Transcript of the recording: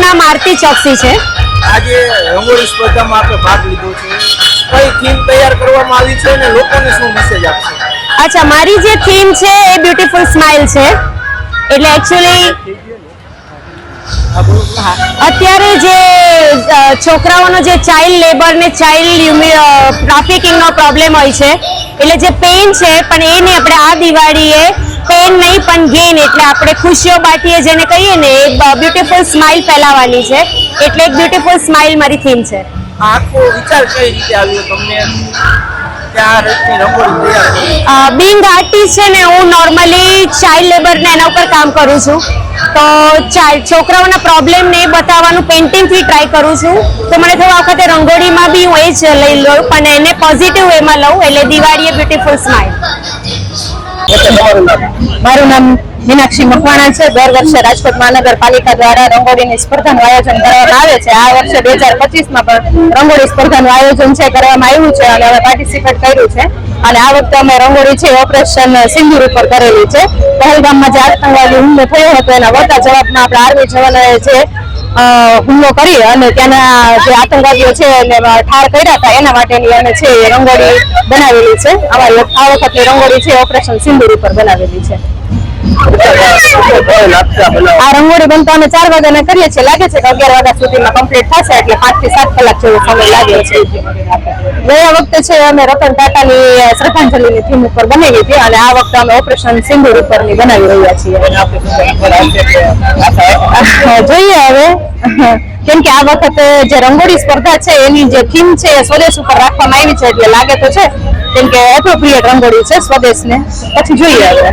નામ આરતી ચોકસી છે. આજે રંગોળી સ્પર્ધામાં આપણે ભાગ લીધો છે, કઈ થીમ તૈયાર કરવામાં આવી છે અને લોકોને શું મેસેજ આપશો? અચ્છા, મારી જે થીમ છે એ બ્યુટીફુલ સ્માઇલ છે. એટલે એકચ્યુઅલી અત્યારે જે છોકરાઓનો જે ચાઇલ્ડ લેબર ને ચાઇલ્ડ ટ્રાફિકિંગનો પ્રોબ્લેમ હોય છે, એટલે જે પેન છે પણ એને આપણે આ દિવાળીએ પેન નહીં પણ ગેન, એટલે આપણે ખુશીઓ બાટીએ જેને કહીએ ને, એ બ્યુટીફુલ સ્માઇલ ફેલાવવાની છે. એટલે એક બ્યુટીફુલ સ્માઇલ મારી થીમ છે. આખો વિચાર કઈ રીતે આવ્યો તમને? બિંગ આર્ટિસ્ટ છે ને, હું નોર્મલી ચાઇલ્ડ લેબર ને એના ઉપર કામ કરું છું. તો છોકરાઓના પ્રોબ્લેમ ને એ બતાવવાનું પેઇન્ટિંગથી ટ્રાય કરું છું. તો મને થોડા વખતે રંગોળીમાં બી હું એ જ લઈ લઉં, પણ એને પોઝિટિવ વેમાં લઉં. એટલે દિવાળીએ બ્યુટીફુલ સ્માઇલ. મારું નામ મીનાક્ષી મકવાણા છે. દર વર્ષે રાજકોટ મહાનગરપાલિકા દ્વારા રંગોળીની સ્પર્ધાનું આયોજન કરવામાં આવે છે. આ વર્ષે 2025માં પણ રંગોળી સ્પર્ધાનું આયોજન છે કરવામાં આવ્યું છે અને અમે પાર્ટિસિપેટ કર્યું છે. અને આ વખતે અમે રંગોળી છે ઓપરેશન સિંદૂર ઉપર કરેલી છે. પહેલગામમાં જે આતંકવાદી હુમલો થયો હતો એના વળતા જવાબમાં આપણા આર્મી જવાનોએ જે હુમલો કરી અને ત્યાંના જે આતંકવાદીઓ છે એને ઠાર કર્યા હતા, એના માટેની અમે છે રંગોળી બનાવેલી છે. અમારી આ વખતની રંગોળી છે ઓપરેશન સિંદૂર ઉપર બનાવેલી છે. આ રંગોળી બનતા અમે 4 વાગ્યાના કરીએ છીએ. લાગે છે કે 11 વાગ્યા સુધીમાં કમ્પ્લીટ થશે, એટલે 5 થી 7 કલાક જેવો સમય લાગે છે. ગયા વખતે છે અમે રતન ટાટાની શ્રદ્ધાંજલિની થીમ ઉપર બનાવી હતી અને આ વખતે અમે ઓપરેશન સિંદૂર ઉપરની બનાવી રહ્યા છીએ. જોઈએ હવે, કેમ કે આ વખતે જે રંગોળી સ્પર્ધા છે એની જે થીમ છે એ સ્વદેશ ઉપર રાખવામાં આવી છે, એટલે લાગે તો છે કેમ કે એપ્રોપ્રિએટ રંગોળી છે સ્વદેશને. પછી જોઈએ હવે.